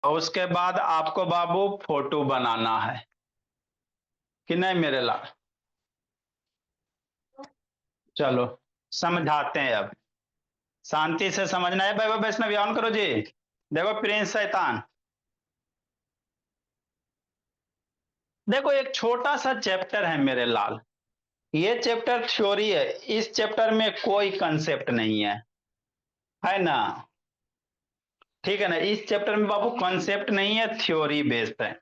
और उसके बाद आपको बाबू फोटो बनाना है कि नहीं मेरे लाल। चलो समझाते हैं अब। शांति से समझना है। वैभव वैष्णव ऑन करो जी। देखो प्रिंस शैतान, देखो एक छोटा सा चैप्टर है मेरे लाल। ये चैप्टर थ्योरी है। इस चैप्टर में कोई कंसेप्ट नहीं है ना। ठीक है ना। इस चैप्टर में बाबू कॉन्सेप्ट नहीं है, थ्योरी बेस्ड है।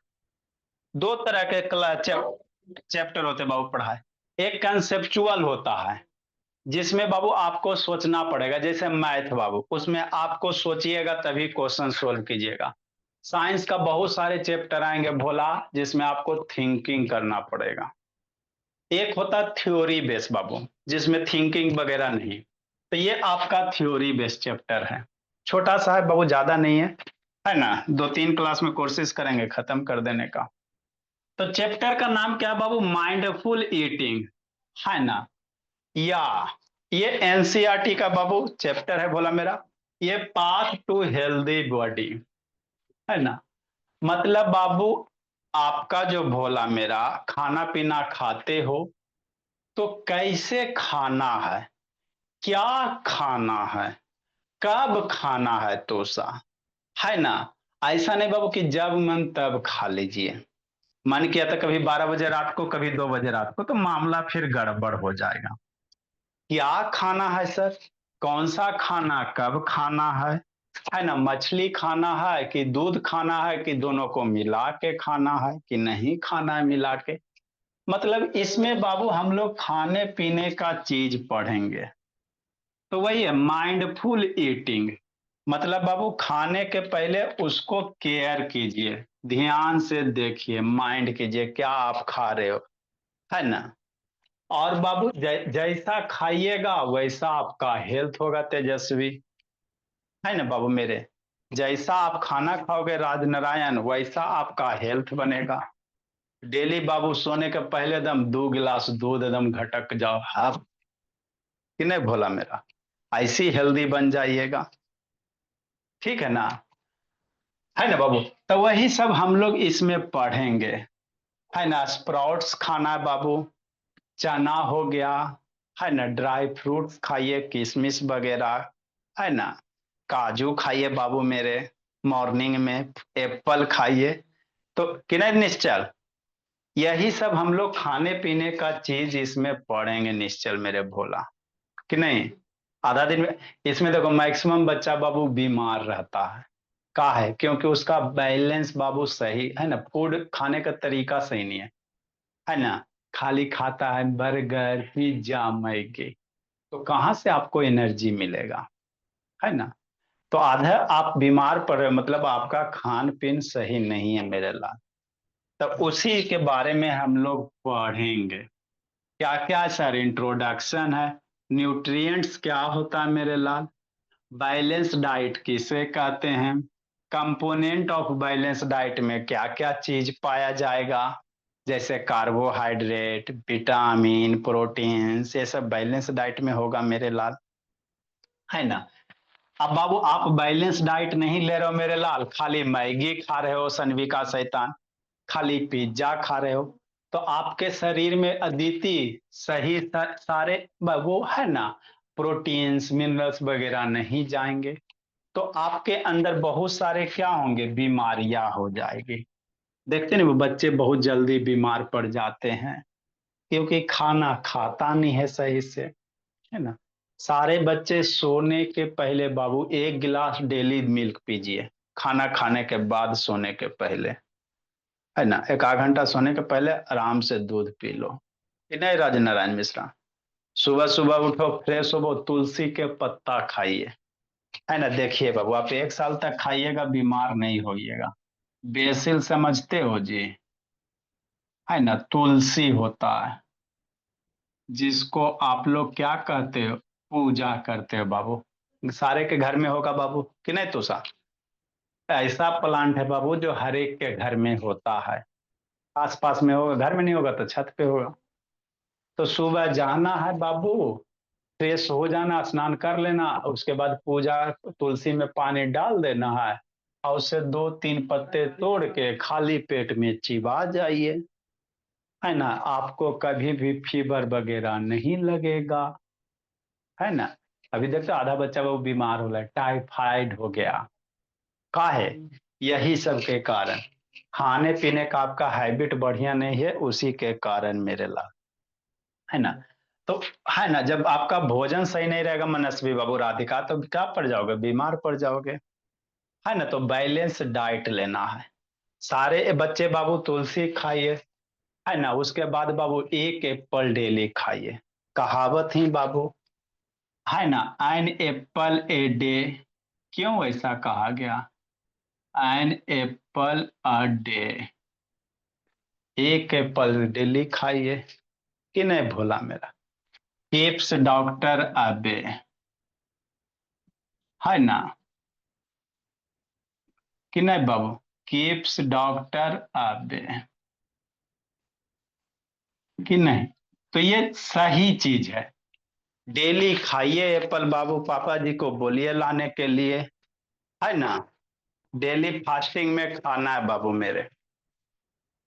दो तरह के चैप्टर होते हैं बाबू पढ़ाए। एक कंसेप्चुअल होता है जिसमें बाबू आपको सोचना पड़ेगा, जैसे मैथ बाबू, उसमें आपको सोचिएगा तभी क्वेश्चन सोल्व कीजिएगा। साइंस का बहुत सारे चैप्टर आएंगे भोला, जिसमें आपको थिंकिंग करना पड़ेगा। एक होता थ्योरी बेस्ड बाबू, जिसमें थिंकिंग वगैरह नहीं। तो ये आपका थ्योरी बेस्ड चैप्टर है। छोटा सा है बाबू, ज्यादा नहीं है ना। दो तीन क्लास में कोशिश करेंगे खत्म कर देने का। तो चैप्टर का नाम क्या है बाबू? माइंडफुल ईटिंग, है ना। या ये एनसीईआरटी का बाबू चैप्टर है बोला मेरा। ये पाथ टू हेल्दी बॉडी, है ना। मतलब बाबू, आपका जो भोला मेरा खाना पीना खाते हो तो कैसे खाना है, क्या खाना है, कब खाना है, तोसा, है ना। ऐसा नहीं बाबू कि जब मन तब खा लीजिए। मन किया था कभी 12 बजे रात को, कभी 2 बजे रात को, तो मामला फिर गड़बड़ हो जाएगा। क्या खाना है सर, कौन सा खाना, कब खाना है ना। मछली खाना है कि दूध खाना है, कि दोनों को मिला के खाना है, कि नहीं खाना है मिला के। मतलब इसमें बाबू हम लोग खाने पीने का चीज पढ़ेंगे। तो वही है माइंडफुल ईटिंग। मतलब बाबू खाने के पहले उसको केयर कीजिए, ध्यान से देखिए, माइंड कीजिए क्या आप खा रहे हो, है ना। और बाबू जैसा खाइएगा वैसा आपका हेल्थ होगा तेजस्वी, है ना बाबू मेरे। जैसा आप खाना खाओगे राजनारायण, वैसा आपका हेल्थ बनेगा। डेली बाबू सोने के पहले एकदम 2 गिलास दूध एकदम घटक जाओ, आप कि नहीं भोला मेरा, ऐसी हेल्दी बन जाइएगा। ठीक है ना, है ना बाबू। तो वही सब हम लोग इसमें पढ़ेंगे, है ना। स्प्राउट्स खाना है बाबू, चना हो गया, है ना। ड्राई फ्रूट्स खाइए, किशमिश वगैरह, है ना। काजू खाइए बाबू मेरे, मॉर्निंग में एप्पल खाइए। तो कि नहीं निश्चल, यही सब हम लोग खाने पीने का चीज इसमें पढ़ेंगे निश्चल मेरे भोला, कि नहीं। आधा दिन में इसमें देखो मैक्सिमम बच्चा बाबू बीमार रहता है। का है क्योंकि उसका बैलेंस बाबू सही है ना, फूड खाने का तरीका सही नहीं है ना। खाली खाता है बर्गर पिज्जा मैगी, तो कहाँ से आपको एनर्जी मिलेगा, है ना। तो आधा आप बीमार पड़ रहे हो, मतलब आपका खान पीन सही नहीं है मेरे लाल। तो उसी के बारे में हम लोग पढ़ेंगे। क्या क्या सर, इंट्रोडक्शन है, न्यूट्रिएंट्स क्या होता है मेरे लाल, बैलेंस डाइट किसे कहते हैं, कंपोनेंट ऑफ बैलेंस डाइट में क्या क्या चीज पाया जाएगा, जैसे कार्बोहाइड्रेट, विटामिन, प्रोटीन्स, ये सब बैलेंस डाइट में होगा मेरे लाल, है ना। अब बाबू आप बैलेंस डाइट नहीं ले रहे हो मेरे लाल, खाली मैगी खा रहे हो सनवी का शैतान, खाली पिज्जा खा रहे हो, तो आपके शरीर में अदिति सही सारे वो है ना, प्रोटीन्स मिनरल्स वगैरह नहीं जाएंगे। तो आपके अंदर बहुत सारे क्या होंगे, बीमारियां हो जाएगी। देखते नहीं वो बच्चे बहुत जल्दी बीमार पड़ जाते हैं, क्योंकि खाना खाता नहीं है सही से, है ना। सारे बच्चे सोने के पहले बाबू 1 गिलास डेली मिल्क पीजिए, खाना खाने के बाद सोने के पहले, है ना। एक आध घंटा सोने के पहले आराम से दूध पी लो, कि नहीं राज नारायण मिश्रा। सुबह सुबह उठो, फ्रेश हो, तुलसी के पत्ता खाइए, है ना। देखिए बाबू आप 1 साल तक खाइएगा, बीमार नहीं होइएगा। बेसिल समझते हो जी, है ना। तुलसी होता है जिसको आप लोग क्या कहते हो, पूजा करते हो बाबू। सारे के घर में होगा बाबू, कि नहीं तुषार। ऐसा प्लांट है बाबू जो हर एक के घर में होता है। आसपास में होगा, घर में नहीं होगा तो छत पे होगा। तो सुबह जाना है बाबू, फ्रेश हो जाना, स्नान कर लेना, उसके बाद पूजा, तुलसी में पानी डाल देना है, और उसे 2-3 पत्ते तोड़ के खाली पेट में चिबा जाइए, है ना, आपको कभी भी फीवर वगैरह नहीं लगेगा, है ना। अभी देखते आधा बच्चा वो बीमार हो रहा है, टाइफाइड हो गया, काहे, यही सब के कारण, खाने पीने का आपका हैबिट बढ़िया नहीं है, उसी के कारण मेरे लाल, है ना। तो है ना, जब आपका भोजन सही नहीं रहेगा मनस्वी बाबू राधिका, तो क्या पड़ जाओगे, बीमार पड़ जाओगे, है ना। तो बैलेंस डाइट लेना है, सारे बच्चे बाबू तुलसी खाइए, है ना, उसके बाद बाबू एक एप्पल डेली खाइए, कहावत ही बाबू, है ना, एन एप्पल ए डे, क्यों ऐसा कहा गया, एन एप्पल अ डे, एक एप्पल डेली खाइए, कि नहीं भोला मेरा, टिप्स डॉक्टर अबे, है ना, कि नहीं बाबू, कीप्स डॉक्टर अबे, कि नहीं। तो ये सही चीज है, डेली खाइए एप्पल बाबू, पापा जी को बोलिए लाने के लिए, है ना, डेली फास्टिंग में खाना है बाबू मेरे,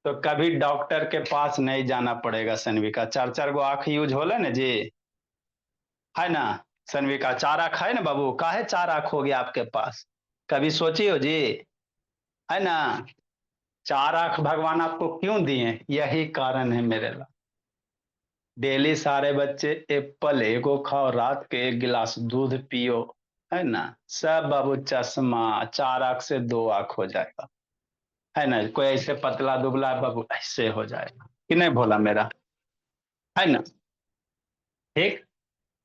तो कभी डॉक्टर के पास नहीं जाना पड़ेगा सनविका, 4-4 गो आंख यूज होला ना जी, है ना, सनविका 4 आंख है ना बाबू, काहे 4 आंख हो गया आपके पास, कभी सोची हो जी, है ना, 4 आंख भगवान आपको क्यों दिए, यही कारण है मेरे ला, डेली सारे बच्चे एप्पल एगो खाओ, रात के 1 गिलास दूध पियो, है ना, सब बाबू चश्मा, 4 आंख से 2 आंख हो जाएगा, है ना, कोई ऐसे पतला दुबला बाबू ऐसे हो जाएगा, कि नहीं भोला मेरा, है ना, ठीक।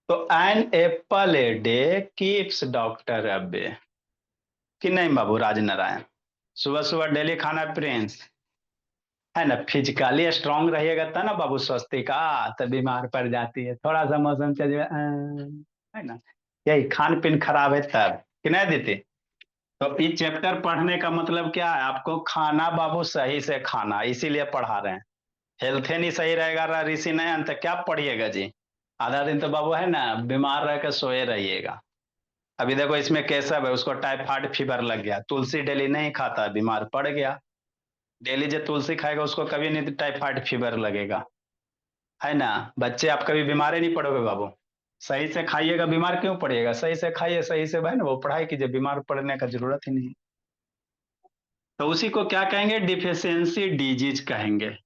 तो an apple a day keeps doctor away, कि नहीं बाबू राजनारायण, सुबह सुबह डेली खाना प्रिंस, है ना, फिजिकली स्ट्रांग रहिएगा तब ना बाबू, स्वस्तिका, तो बीमार पड़ जाती है, थोड़ा सा मौसम चल जाए है ना, यही खान पीन खराब है तब, कि नहीं देती। तो इस चैप्टर पढ़ने का मतलब क्या है, आपको खाना बाबू सही से खाना, इसीलिए पढ़ा रहे हैं, हेल्थ ही नहीं सही रहेगा, ऋषि नहीं तो क्या पढ़िएगा जी, आधा दिन तो बाबू है ना बीमार रह के सोए रहिएगा। अभी देखो इसमें केशव है, उसको टाइफाइड फीवर लग गया, तुलसी डेली नहीं खाता, बीमार पड़ गया, डेली जो तुलसी खाएगा उसको कभी नहीं टाइफाइड फीवर लगेगा, है ना। बच्चे आप कभी बीमार ही नहीं पड़ोगे बाबू, सही से खाइएगा, बीमार क्यों पड़िएगा, सही से खाइए, सही से भाई ना वो पढ़ाई कीजिए, बीमार पड़ने का जरूरत ही नहीं। तो उसी को क्या कहेंगे, डिफिशियंसी डिजीज कहेंगे,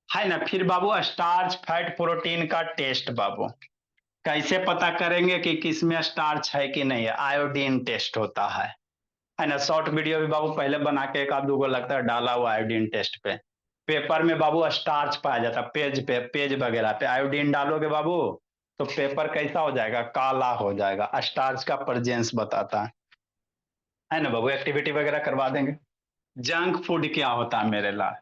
है ना। फिर बाबू स्टार्च फैट प्रोटीन का टेस्ट बाबू, कैसे पता करेंगे कि किसमें स्टार्च है कि नहीं है, आयोडीन टेस्ट होता है ना। शॉर्ट वीडियो भी बाबू पहले बना के 1-2 गो लगता है डाला हुआ आयोडीन टेस्ट पे, पेपर में बाबू स्टार्च पाया जाता है, पेज पे पेज वगैरह पे आयोडीन डालोगे बाबू, तो पेपर कैसा हो जाएगा, काला हो जाएगा, स्टार्च का प्रेजेंस बताता है ना बाबू, एक्टिविटी वगैरह करवा देंगे। जंक फूड क्या होता है मेरे लाल,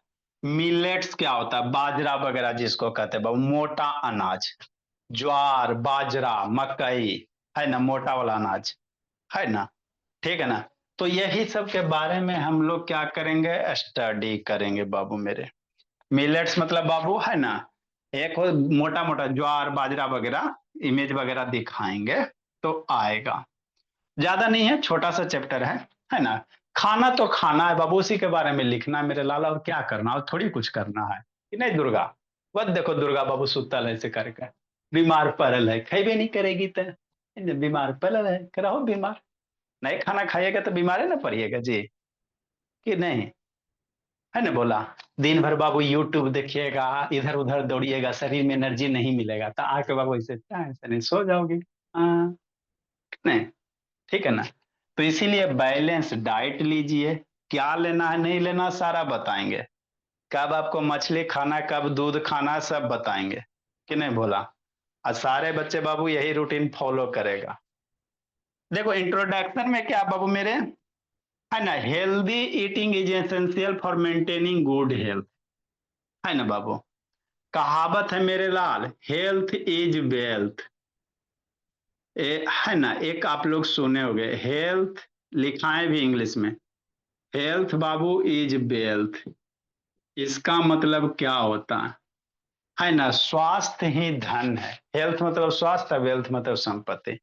मिलेट्स क्या होता है, बाजरा वगैरह जिसको कहते हैं बाबू, मोटा अनाज, ज्वार बाजरा मकई, है ना, मोटा वाला अनाज, है ना, ठीक है ना। तो यही सब के बारे में हम लोग क्या करेंगे, स्टडी करेंगे बाबू मेरे। मिलेट्स मतलब बाबू है ना, एक हो मोटा मोटा ज्वार बाजरा वगैरह, इमेज वगैरह दिखाएंगे तो आएगा, ज्यादा नहीं है, छोटा सा चैप्टर है ना। खाना तो खाना है बाबू, उसी के बारे में लिखना है मेरे लाला, और क्या करना, और थोड़ी कुछ करना है कि नहीं दुर्गा, बस देखो दुर्गा बाबू सुतल है से करके, बीमार पड़ल है, खेबे नहीं करेगी तो बीमार पड़ल है, रहो बीमार, नहीं खाना खाइएगा तो बीमार है ना पड़िएगा जी, कि नहीं, है ना बोला। दिन भर बाबू यूट्यूब देखिएगा, इधर उधर दौड़िएगा, शरीर में एनर्जी नहीं मिलेगा, तो आके बाबू ऐसे ऐसे नहीं सो जाओगी, हाँ, नहीं, ठीक है ना। तो इसीलिए बैलेंस डाइट लीजिए, क्या लेना है नहीं लेना सारा बताएंगे, कब आपको मछली खाना है, कब दूध खाना है, सब बताएंगे, कि नहीं बोला। और सारे बच्चे बाबू यही रूटीन फॉलो करेगा। देखो इंट्रोडक्शन में क्या बाबू मेरे, है ना, healthy eating is essential for maintaining good health, है ना बाबू, कहावत है मेरे लाल, हेल्थ इज वेल्थ, है ना, एक आप लोग सुने होंगे, हेल्थ लिखा है भी इंग्लिश में, हेल्थ बाबू इज वेल्थ, इसका मतलब क्या होता है ना, स्वास्थ्य ही धन है, हेल्थ मतलब स्वास्थ्य, वेल्थ मतलब संपत्ति,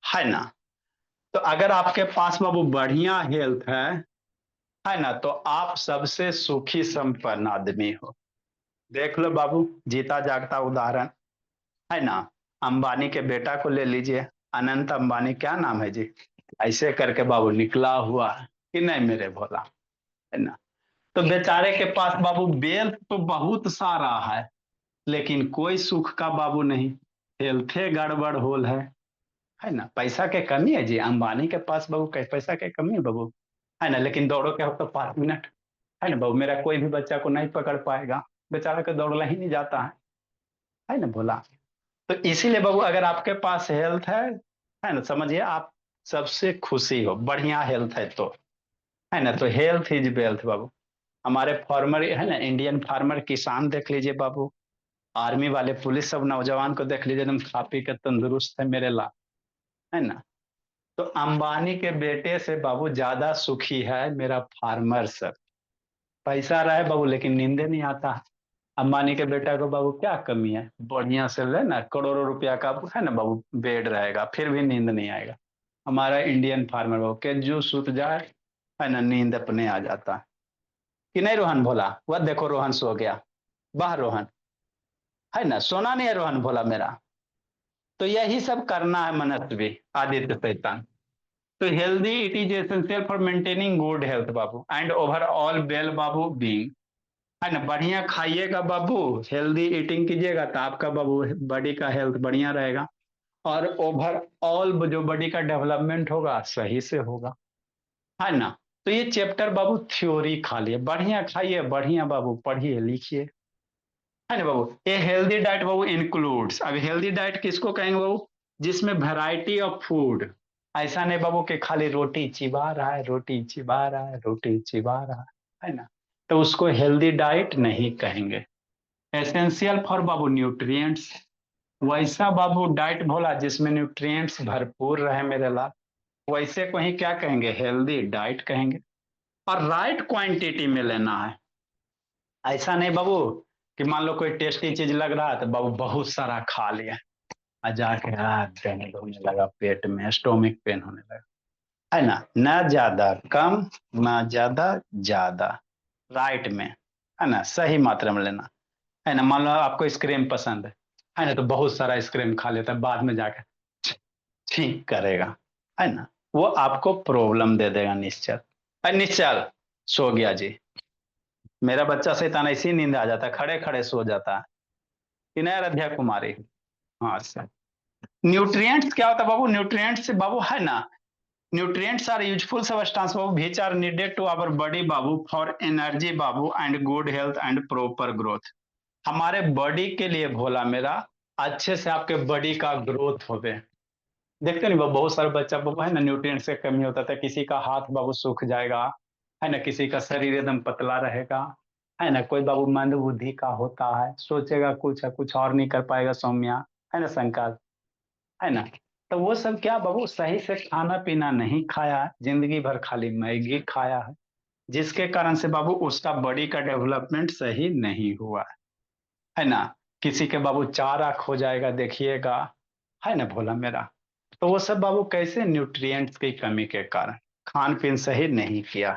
है ना। तो अगर आपके पास बाबू बढ़िया हेल्थ है, है ना, तो आप सबसे सुखी संपन्न आदमी हो। देख लो बाबू, जीता जागता उदाहरण, है ना। अंबानी के बेटा को ले लीजिए, अनंत अंबानी, क्या नाम है जी, ऐसे करके बाबू निकला हुआ है कि नहीं मेरे भोला, है ना। तो बेचारे के पास बाबू वेल्थ तो बहुत सारा लेकिन कोई सुख का बाबू नहीं, हेल्थे गड़बड़ होल है ना। पैसा के कमी है जी, अंबानी के पास बाबू पैसा के कमी है बाबू, है ना। लेकिन दौड़ो के हो तो 5 मिनट, है ना बाबू, मेरा कोई भी बच्चा को नहीं पकड़ पाएगा, बेचारा का दौड़ला ही नहीं जाता है ना भोला। तो इसीलिए बाबू अगर आपके पास हेल्थ है ना, समझिए आप सबसे खुशी हो, बढ़िया हेल्थ है तो, है ना। तो हेल्थ इज वेल्थ बाबू। हमारे फार्मर है ना, इंडियन फार्मर किसान देख लीजिए बाबू, आर्मी वाले पुलिस सब नौजवान को देख लीजिए, एकदम खा पी के तंदुरुस्त है मेरे ला, है ना। तो अंबानी के बेटे से बाबू ज्यादा सुखी है मेरा फार्मर सब। पैसा रहा है बाबू लेकिन नींदे नहीं आता। अंबानी के बेटा को बाबू क्या कमी है, बढ़िया से है ना, करोड़ों रुपया का है ना बाबू बेड रहेगा, फिर भी नींद नहीं आएगा। हमारा इंडियन फार्मर बाबू के जो सुत जाए, है ना, नींद अपने आ जाता है कि नहीं रोहन भोला। वह देखो रोहन सो गया, वाह रोहन, है ना, सोना नहीं है रोहन भोला मेरा। तो यही सब करना है मनस्वी आदित्य शैतान। तो healthy it is essential for maintaining good health Babu and overall well Babu being, है ना। बढ़िया खाइएगा बाबू, हेल्दी ईटिंग कीजिएगा तो आपका बाबू बॉडी का हेल्थ बढ़िया रहेगा, और ओवरऑल जो बॉडी का डेवलपमेंट होगा सही से होगा, है ना। तो ये चैप्टर बाबू थ्योरी खा लिए, बढ़िया खाइए, बढ़िया बाबू पढ़िए लिखिए, है ना बाबू। ये हेल्दी डाइट बाबू इंक्लूड्स, अब हेल्दी डाइट किसको कहेंगे बाबू, जिसमें वैरायटी ऑफ फूड, ऐसा नहीं बाबू कि खाली रोटी चिबा रहा है, रोटी चिबा रहा है, रोटी चिबा रहा है ना, तो उसको हेल्दी डाइट नहीं कहेंगे। एसेंशियल फॉर बाबू न्यूट्रिएंट्स, वैसा बाबू डाइट भोला जिसमें न्यूट्रिएंट्स भरपूर रहे मेरे लाल, वैसे को ही क्या कहेंगे, हेल्दी डाइट कहेंगे। और राइट क्वांटिटी में लेना है, ऐसा नहीं बाबू कि मान लो कोई टेस्टी चीज लग रहा है तो बाबू बहुत सारा खा लिया, और जाके पेन होने लगा, पेट में स्टोमिक पेन होने लगा, है ना। न ज्यादा कम, न ज्यादा ज्यादा, राइट में, है ना, सही मात्रा में लेना, है ना। मान लो आपको आइसक्रीम पसंद है ना, तो बहुत सारा आइसक्रीम खा लेता है, बाद में जाके ठीक करेगा, है ना, वो आपको प्रॉब्लम दे देगा निश्चल। निश्चल सो गया जी, मेरा बच्चा शैतान ऐसी नींद आ जाता है, खड़े खड़े सो जाता है कि नहीं आराध्या कुमारी। हाँ सर, न्यूट्रिएंट्स क्या होता है बाबू, न्यूट्रिएंट्स बाबू है ना, न्यूट्रिएंट्स आर यूजफुल सब्सटेंस बाबू which are needed to our body बाबू फॉर एनर्जी बाबू and good health and proper growth. हमारे बॉडी के लिए भोला मेरा, अच्छे से आपके बॉडी का ग्रोथ होवे। देखते नहीं बाबू, बहुत सारे बच्चा बाबू है ना न्यूट्रिएंट्स की कमी होता था, किसी का हाथ बाबू सूख जाएगा, है ना, किसी का शरीर एकदम पतला रहेगा, है ना, कोई बाबू मंद बुद्धि का होता है, सोचेगा कुछ है कुछ और नहीं कर पाएगा सौम्या, है ना शंकर, है ना। तो वो सब क्या बाबू, सही से खाना पीना नहीं खाया, जिंदगी भर खाली मैगी खाया जिसके कारण से बाबू उसका बॉडी का डेवलपमेंट सही नहीं हुआ, है ना। किसी के बाबू 4 आंख हो जाएगा देखिएगा, है ना भोला मेरा। तो वो सब बाबू कैसे, न्यूट्रिएंट्स की कमी के कारण, खान पीन सही नहीं किया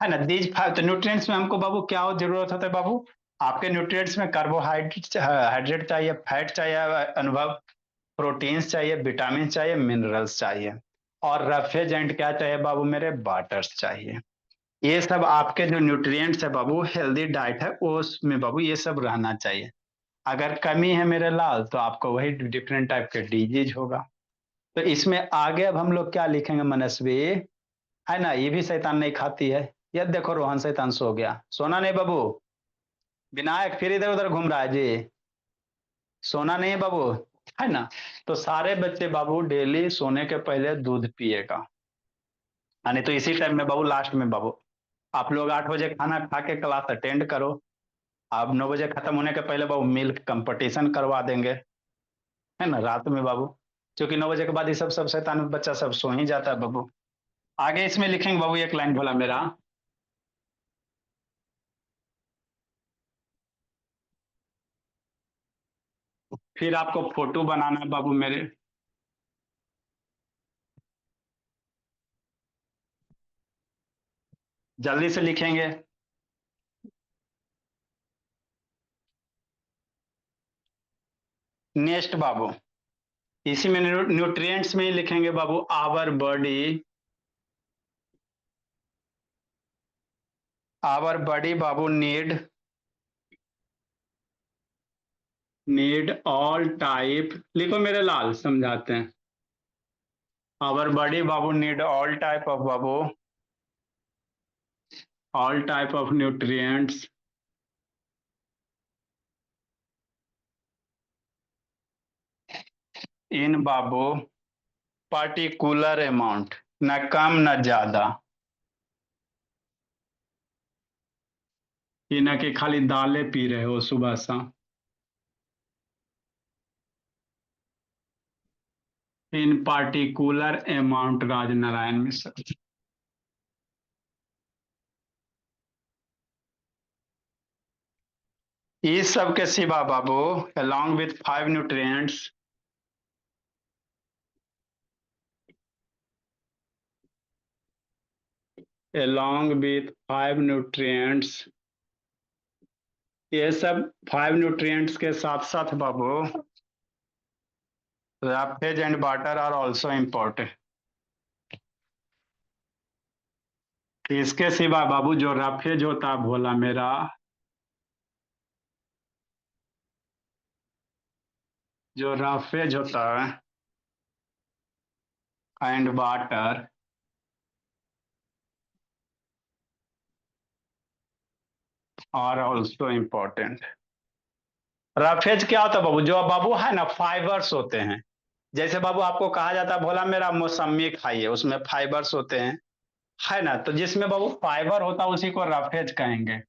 है ना। दीज तो न्यूट्रिएंट्स में हमको बाबू क्या जरूरत होता है बाबू, आपके न्यूट्रिएंट्स में कार्बोहाइड्रेट हाइड्रेट चाहिए, फैट चाहिए, अनुभव प्रोटीन्स चाहिए, विटामिन चाहिए, मिनरल्स चाहिए, और रेफ्रिजरेंट क्या चाहिए बाबू मेरे, वाटर्स चाहिए। ये सब आपके जो न्यूट्रिएंट्स है बाबू, हेल्दी डाइट है उसमें बाबू ये सब रहना चाहिए। अगर कमी है मेरे लाल तो आपको वही डिफरेंट टाइप के डिजीज होगा। तो इसमें आगे अब हम लोग क्या लिखेंगे मनस्वी, है ना, ये भी शैतान नहीं खाती है, ये देखो रोहन शैतान सो गया, सोना नहीं बाबू, विनायक फिर इधर उधर घूम रहा है जी, सोना नहीं है बाबू, है ना। तो सारे बच्चे बाबू डेली सोने के पहले दूध पिएगा, यानी तो इसी टाइम में बाबू लास्ट में बाबू, आप लोग 8 बजे खाना खा के क्लास अटेंड करो, आप 9 बजे खत्म होने के पहले बाबू मिल्क कंपटीशन करवा देंगे, है ना, रात में बाबू, क्योंकि 9 बजे के बाद ये सब सब शैतान बच्चा सब सो ही जाता है बाबू। आगे इसमें लिखेंगे बाबू एक लाइन भोला मेरा, फिर आपको फोटो बनाना है बाबू मेरे, जल्दी से लिखेंगे। नेक्स्ट बाबू, इसी में न्यूट्रिएंट्स में ही लिखेंगे बाबू, आवर बॉडी बाबू नीड ऑल टाइप, लिखो मेरे लाल समझाते हैं। आवर बॉडी बाबू need all type of nutrients in बाबू पार्टिकुलर अमाउंट, न कम न ज्यादा। ये ना कि खाली दालें पी रहे हो सुबह शाम। इन पार्टिकुलर अमाउंट राज नारायण मिश्र। इस सब के सिवा बाबू, along with 5 nutrients, along with 5 nutrients, ये सब 5 nutrients के साथ साथ बाबू roughage and water are also important। इसके सिवा बाबू जो रफेज होता है भोला मेरा, जो रफेज होता है and water are also important. Roughage क्या होता है बाबू, जो बाबू है ना फाइबर्स होते हैं। जैसे बाबू आपको कहा जाता है भोला मेरा मौसमी खाइए, उसमें फाइबर्स होते हैं, है ना। तो जिसमें बाबू फाइबर होता है उसी को रफेज कहेंगे,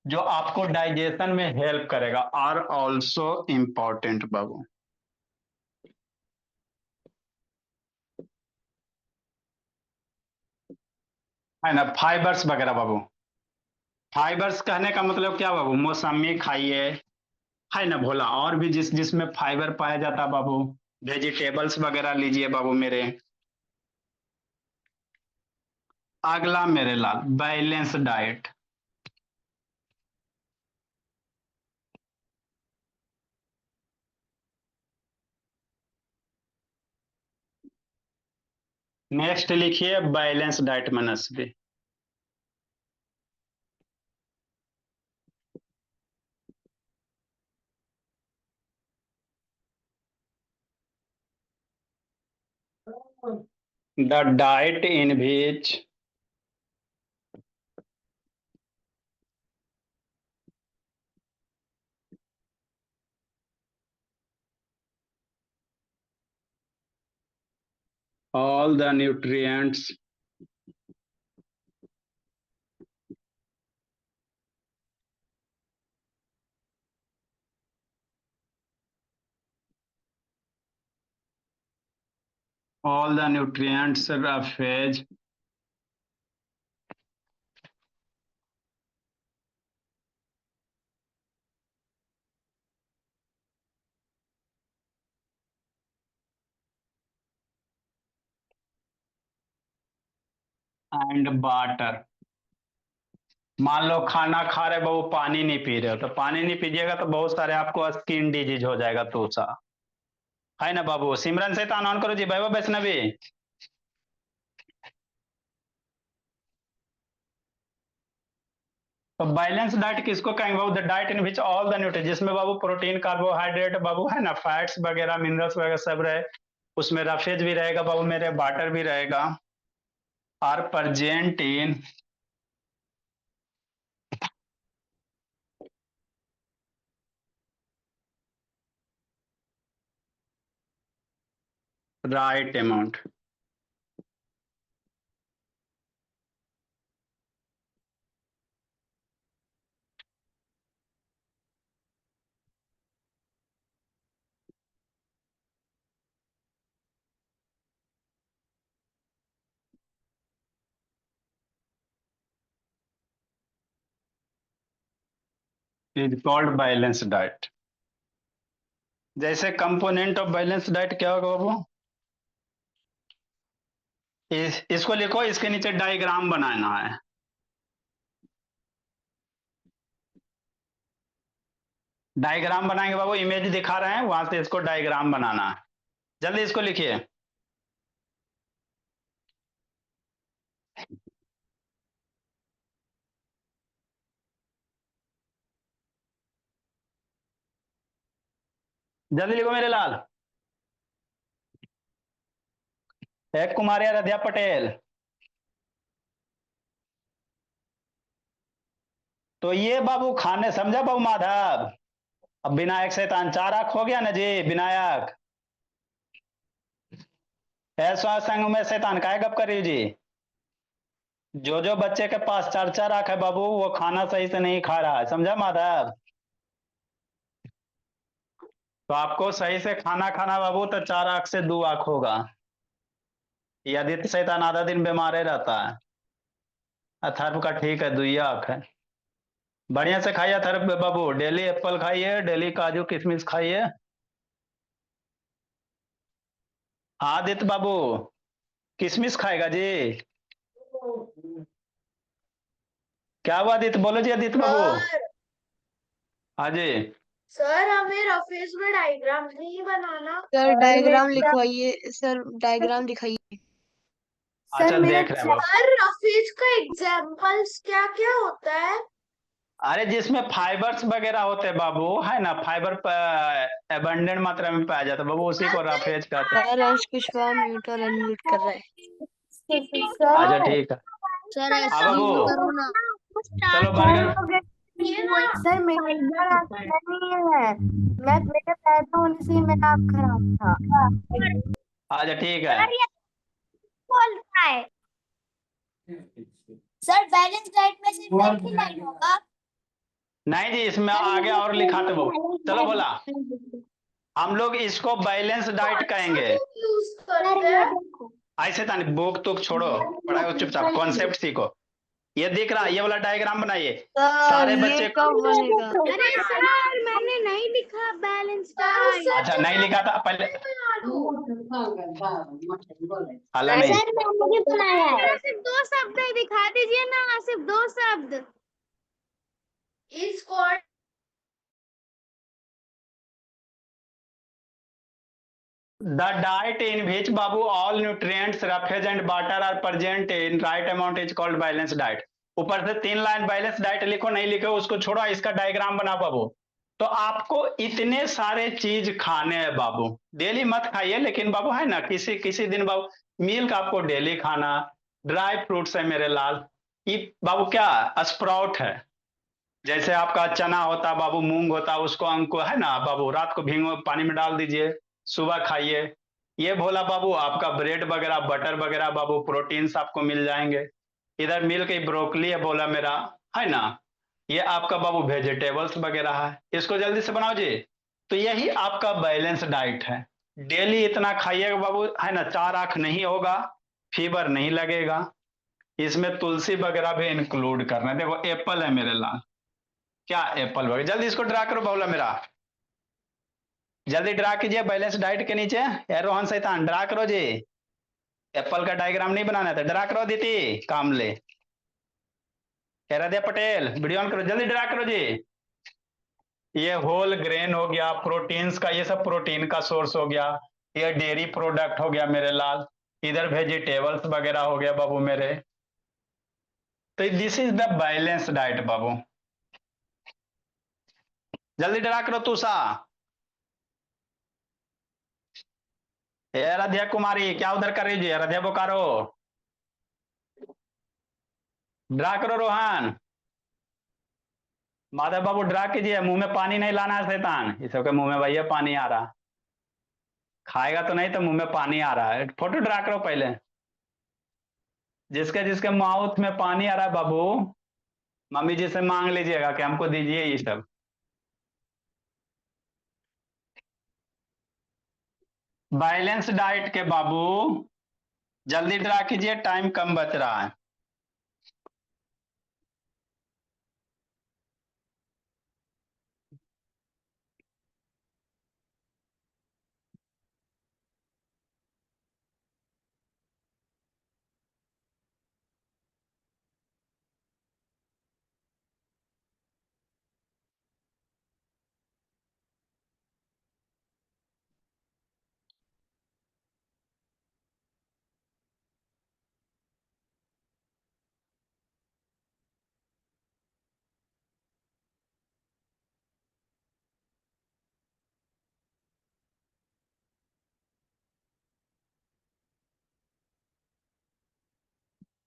जो आपको डाइजेशन में हेल्प करेगा, आर ऑल्सो इम्पोर्टेंट बाबू, है ना। फाइबर्स वगैरह बाबू, फाइबर्स कहने का मतलब क्या बाबू, मौसमी खाइए, है ना भोला। और भी जिसमें फाइबर पाया जाता है बाबू, वेजिटेबल्स वगैरह लीजिए बाबू मेरे। अगला मेरे लाल, बैलेंस डाइट। नेक्स्ट लिखिए balance diet Manasvi. The diet in which all the nutrients all the nutrients roughage and water. मान लो खाना खा रहे बाबू, पानी नहीं पी रहे हो, तो पानी नहीं पीजिएगा तो बहुत सारे आपको स्किन डिजीज हो जाएगा, तूसा, है ना बाबू। सिमरन से ऑन करो जी, वैभव वैष्णवी। तो बैलेंस डाइट किसको कहेंगे बाबू, the diet in which all the nutrients, जिसमें बाबू प्रोटीन कार्बोहाइड्रेट बाबू, है ना, फैट्स वगैरह मिनरल्स वगैरह सब रहे। उसमें रफेज भी रहेगा बाबू मेरे, वाटर भी रहेगा, are present in right amount. Is called balance diet. जैसे कंपोनेंट ऑफ बैलेंस डाइट क्या होगा बाबू, इसको लिखो, इसके नीचे डायग्राम बनाना है। डायग्राम बनाएंगे बाबू, इमेज दिखा रहे हैं वहां से इसको डायग्राम बनाना है। जल्दी इसको लिखिए। जल्दी लिखो मेरे लाल। एक कुमारी आराध्या पटेल। तो ये बाबू खाने, समझा बाबू माधव? अब विनायक शैतान चार आंख हो गया ना जी, विनायक। ऐसा संग में शैतान काय गप कर रही जी? जो जो बच्चे के पास चार चार आंख है बाबू, वो खाना सही से नहीं खा रहा है, समझा माधव? तो आपको सही से खाना खाना बाबू, तो चार आंख से दो आंख होगा। ये आदित्य शैतान आधा दिन बीमार रहता है। अथर्व का ठीक है, दुई आंख है। बढ़िया से खाइए अथर्व बाबू, डेली एप्पल खाइए, डेली काजू किशमिश खाइए। आदित्य बाबू किशमिश खाएगा जी? क्या हुआ आदित्य, बोलो जी आदित्य बाबू। सर हाँ जी। सर हमें रफेज में डायग्राम नहीं बनाना। सर डायग्राम लिखवाइए, सर डायग्राम दिखाइए। अच्छा सर मेरा देख रहे हैं बाबू। सर रफेज का एग्जाम्पल्स क्या क्या होता है? अरे जिसमें फाइबर्स वगैरह होते हैं बाबू, है ना, फाइबर एबंडेंट मात्रा में पाया जाता है बाबू, उसी को रफेज कहते हैं। सर अंश कुशवाहा म्यूट और अनम्यूट कर रहा है। अच्छा ठीक है। सर हाँ ऐसे बाबू, म्यूट करो ना। चलो बर्गर। सर मेरा नहीं है, मैं मेरे पैदा होने से ही मेरा आँख खराब था। अच्छा ठीक है। सर ये बोल रहा है। सर बैलेंस डाइट में सिर्फ एक ही लाइन होगा। नहीं जी, इसमें सर आगे मुझे और लिखा था बाबू। बैलेंस चलो बोला, डाइट हम लोग इसको बैलेंस डाइट कहेंगे। यूज करते हैं। ऐसे तानी बुक तुक छोड़ो, पढ़ाई को चुपचाप कॉन्सेप्ट सीखो। ये दिख रहा, ये वाला डायग्राम बनाइए। सर सारे ये बच्चे। कब बनेगा? अरे सर मैंने नहीं लिखा बैलेंस डाइट। अच्छा नहीं लिखा था पहले, हाला नहीं। सर मैंने बनाया है। सिर्फ दो शब्द दिखा दीजिए ना, सिर्फ दो शब्द। इस The diet in which babu all nutrients, roughage and water are present in right amount is called balanced diet। ऊपर से 3 लाइन बैलेंस डाइट लिखो, नहीं लिखो उसको छोड़ो, इसका डायग्राम बना बाबू। तो आपको इतने सारे चीज खाने हैं बाबू। डेली मत खाइए लेकिन बाबू, है ना, किसी किसी दिन बाबू मिल्क आपको डेली खाना। ड्राई फ्रूट्स है मेरे लाल। ये बाबू क्या, स्प्राउट है। जैसे आपका चना होता बाबू, मूंग होता, उसको अंको, है ना बाबू, रात को भीगो पानी में डाल दीजिए, सुबह खाइए। ये भोला बाबू आपका ब्रेड वगैरह बटर वगैरह बाबू, प्रोटीन्स आपको मिल जाएंगे। इधर मिल के ब्रोकली है बोला मेरा, है ना। ये आपका बाबू वेजिटेबल्स वगैरह है, इसको जल्दी से बनाओ जी। तो यही आपका बैलेंस डाइट है। डेली इतना खाइएगा बाबू, है ना, चार आंख नहीं होगा, फीवर नहीं लगेगा। इसमें तुलसी वगैरह भी इंक्लूड करना है। देखो एप्पल है मेरे लाल, क्या एप्पल वगैरह, जल्दी इसको ड्रा करो बाबूला मेरा। जल्दी ड्रा कीजिए बैलेंस डाइट के नीचे। ए रोहन शैतान ड्रा करो जी। एप्पल का डायग्राम नहीं बनाना था, ड्रा करो दीदी कामले। राधे पटेल वीडियो ऑन करो, जल्दी ड्रा करो जी। ये होल ग्रेन हो गया, प्रोटीन्स का, ये सब प्रोटीन का सोर्स हो गया। ये डेयरी प्रोडक्ट हो गया मेरे लाल। इधर वेजिटेबल्स वगैरह हो गया बाबू मेरे। तो this is the balance diet बाबू। जल्दी ड्रा करो तुषा। राध्या कुमारी क्या उधर कर रही है, राध्या बोकारो ड्रा करो। रोहन माधव बाबू ड्रा कीजिए, मुंह में पानी नहीं लाना है शैतान, इस सबके मुंह में भैया पानी आ रहा। खाएगा तो नहीं, तो मुंह में पानी आ रहा है, फोटो ड्रा करो पहले। जिसके जिसके माउथ में पानी आ रहा है बाबू, मम्मी जी से मांग लीजिएगा कि हमको दीजिए ये सब। बैलेंस डाइट के बाबू जल्दी ड्रा कीजिए, टाइम कम बच रहा है।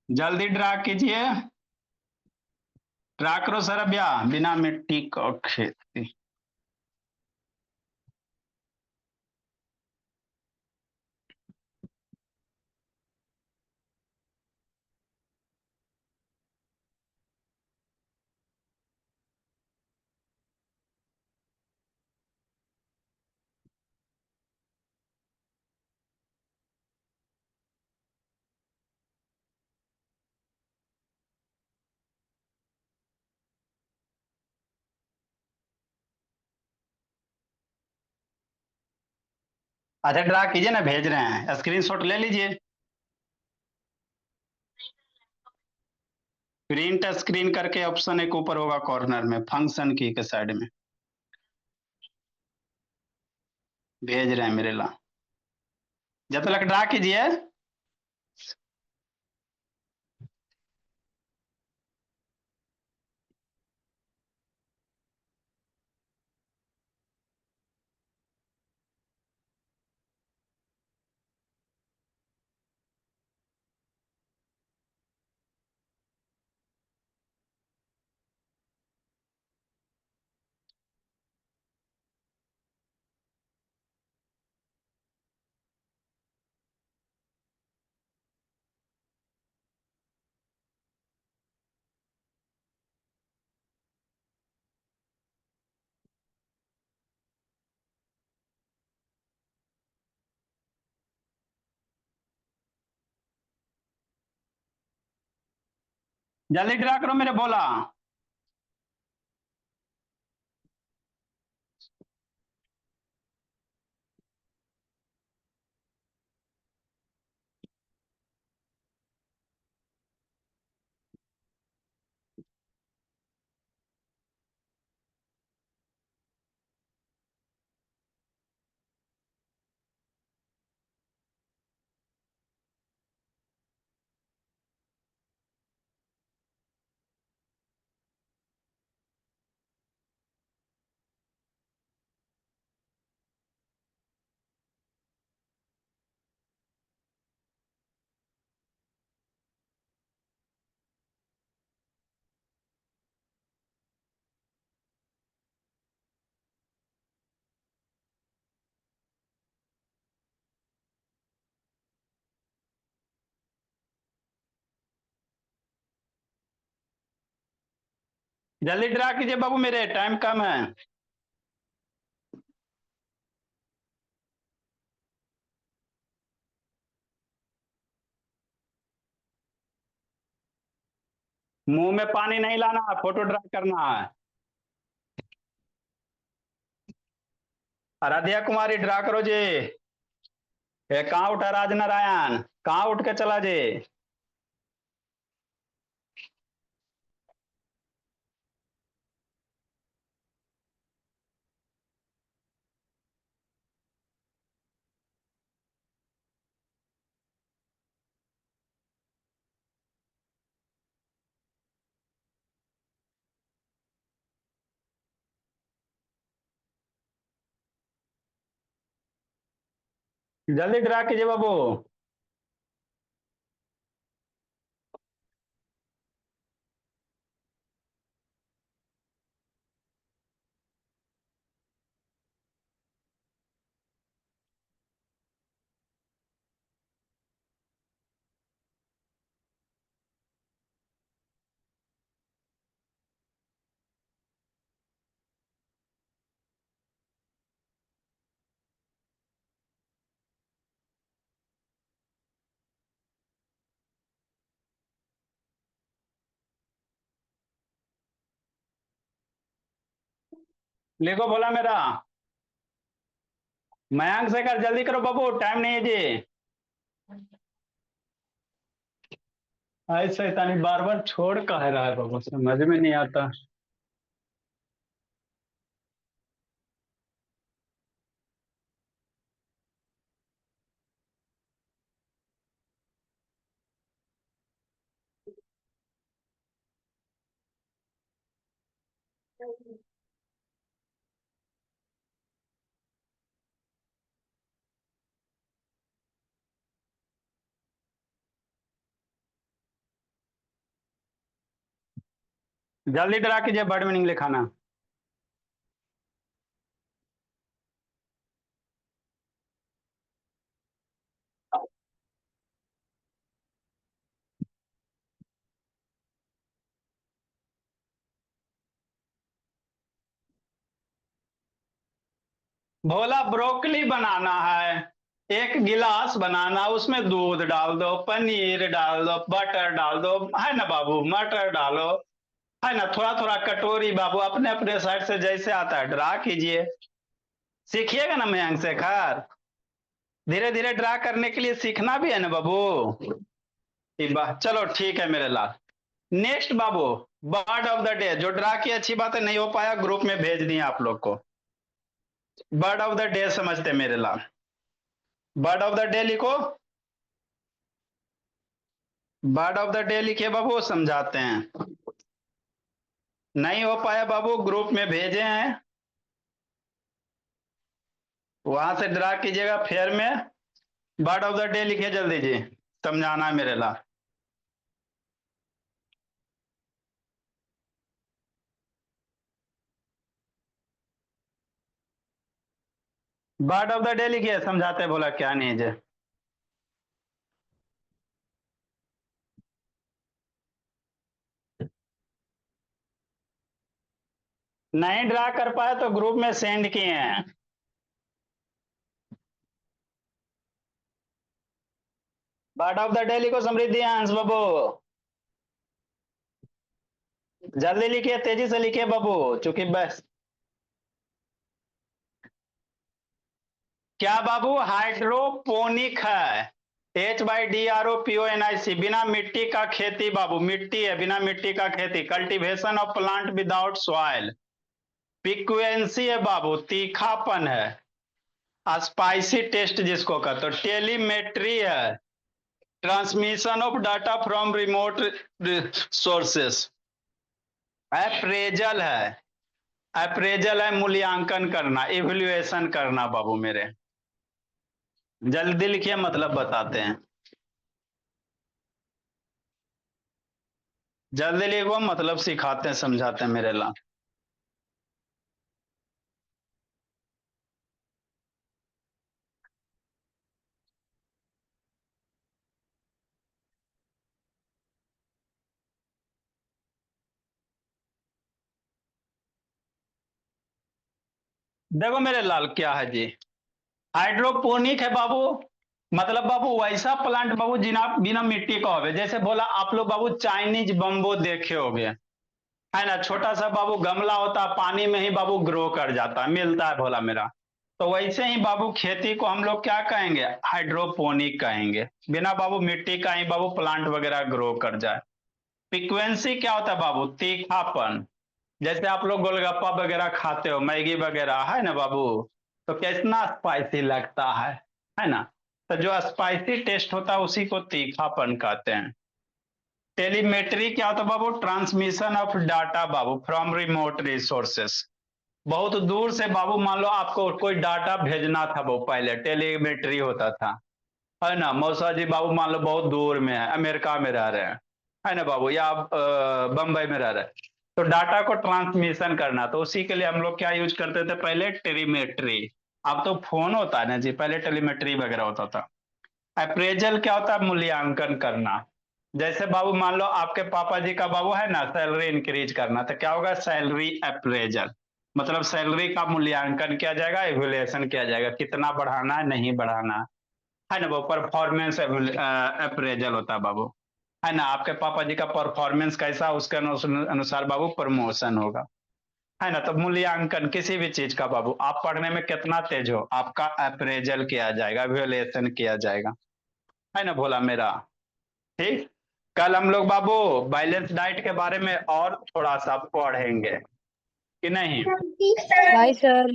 जल्दी ड्रा कीजिए। ड्रा करो सर अभ्या, बिना मिट्टी का खेती। अच्छा ड्रा कीजिए ना, भेज रहे हैं, स्क्रीनशॉट ले लीजिए। प्रिंट स्क्रीन करके ऑप्शन एक ऊपर होगा कॉर्नर में, फंक्शन की के साइड में भेज रहे हैं मेरे ला। जब तक ड्रा कीजिए। जल्दी ड्रा करो मेरे बोला। जल्दी ड्रा कीजिए बाबू, मेरे टाइम कम है। मुंह में पानी नहीं लाना, फोटो ड्रा करना है। आराध्या कुमारी ड्रा करो जी। ये कहाँ उठा राज नारायण, कहाँ उठ के चला जी। जल्दी ड्रा कीजिए बाबू। लिखो बोला मेरा। मयंक शेखर जल्दी करो बाबू, टाइम नहीं है जी। ऐसा इतनी बार बार छोड़ कह रहा है बाबू, समझ में नहीं आता। जल्दी ड्रा कीजिए, वर्ड मीनिंग लिखाना। भोला ब्रोकली बनाना है, एक गिलास बनाना, उसमें दूध डाल दो, पनीर डाल दो, बटर डाल दो, है ना बाबू, मटर डालो, है ना, थोड़ा थोड़ा कटोरी बाबू अपने अपने साइड से जैसे आता है ड्रा कीजिए। सीखिएगा ना मयंक शेखर, धीरे धीरे ड्रा करने के लिए सीखना भी है ना बाबू। चलो ठीक है मेरे लाल। नेक्स्ट बाबू, बर्ड ऑफ द डे, जो ड्रा की अच्छी बात है, नहीं हो पाया ग्रुप में भेज दिए आप लोग को। बर्ड ऑफ द डे समझते मेरे लाल, बर्ड ऑफ द डे लिखो, बर्ड ऑफ द डे लिखिए बाबू, समझाते हैं। नहीं हो पाया बाबू, ग्रुप में भेजे हैं, वहां से ड्रा कीजिएगा फेयर में। बर्ड ऑफ द डे लिखिए जल्दी जी, समझाना है मेरे लाल। बर्ड ऑफ द डे लिखिए, समझाते बोला क्या नहीं है। नहीं ड्रा कर पाए तो ग्रुप में सेंड किए हैं। बर्ड ऑफ द डे लिखो समृद्धि हंस बाबू, जल्दी लिखिए, तेजी से लिखिए बाबू, चूंकि बस क्या बाबू, हाइड्रोपोनिक है, HYDROPONIC, बिना मिट्टी का खेती बाबू, मिट्टी है, बिना मिट्टी का खेती, cultivation of plant without soil, piquancy है बाबू, तीखापन है, स्पाइसी टेस्ट जिसको कहते हो, टेलीमेट्री है, transmission of data from remote sources, appraisal है, अप्रेजल है मूल्यांकन करना, इवैल्यूएशन करना बाबू मेरे, जल्दी लिखिए मतलब बताते हैं, जल्दी लिखो मतलब सिखाते हैं समझाते हैं मेरे ला। देखो मेरे लाल क्या है जी, हाइड्रोपोनिक है बाबू, मतलब बाबू वैसा प्लांट बाबू जिना बिना मिट्टी का होवे, जैसे बोला आप लोग बाबू चाइनीज बम्बो देखे होगे, है ना, छोटा सा बाबू गमला होता है, पानी में ही बाबू ग्रो कर जाता है, मिलता है भोला मेरा। तो वैसे ही बाबू खेती को हम लोग क्या कहेंगे, हाइड्रोपोनिक कहेंगे, बिना बाबू मिट्टी का ही बाबू प्लांट वगैरह ग्रो कर जाए। फ्रीक्वेंसी क्या होता है बाबू, तीखापन, जैसे आप लोग गोलगप्पा वगैरह खाते हो, मैगी वगैरह, है ना बाबू, तो कितना स्पाइसी लगता है ना, तो जो स्पाइसी टेस्ट होता है उसी को तीखापन कहते हैं। टेलीमेट्री क्या होता है बाबू, ट्रांसमिशन ऑफ डाटा बाबू फ्रॉम रिमोट रिसोर्सेस, बहुत दूर से बाबू मान लो आपको कोई डाटा भेजना था वो, पहले टेलीमेट्री होता था, है ना, मौसा जी बाबू मान लो बहुत दूर में है, अमेरिका में रह रहे हैं, है ना बाबू, या बंबई में रह रहे हैं, तो डाटा को ट्रांसमिशन करना, तो उसी के लिए हम लोग क्या यूज करते थे पहले, टेलीमेट्री। अब तो फोन होता है ना जी, पहले टेलीमेट्री वगैरह होता था। अप्रेजल क्या होता है, मूल्यांकन करना, जैसे बाबू मान लो आपके पापा जी का बाबू है ना, सैलरी इंक्रीज करना, तो क्या होगा, सैलरी अप्रेजल, मतलब सैलरी का मूल्यांकन किया जाएगा, इवैल्यूएशन किया जाएगा, कितना बढ़ाना है नहीं बढ़ाना है ना, वो परफॉर्मेंस अप्रेजल होता है बाबू, है ना, आपके पापा जी का परफॉर्मेंस कैसा, उसके अनुसार बाबू प्रमोशन होगा, है ना, तो मूल्यांकन किसी भी चीज का बाबू, आप पढ़ने में कितना तेज हो, आपका अप्रेजल किया जाएगा, इवैल्यूएशन किया जाएगा, है ना भोला मेरा। ठीक, कल हम लोग बाबू बैलेंस डाइट के बारे में और थोड़ा सा पढ़ेंगे कि नहीं, बाय सर।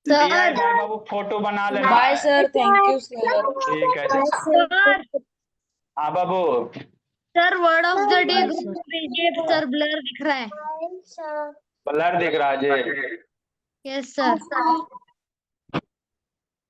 दिया इधर बाबू, फोटो बना लेना बाय है। Sir, thank you sir. ठीक है, सर हाँ बाबू, sir word of the day by group sir. भेजिए सर, ब्लर दिख रहा है। ब्लर दिख रहा है जी, यस सर।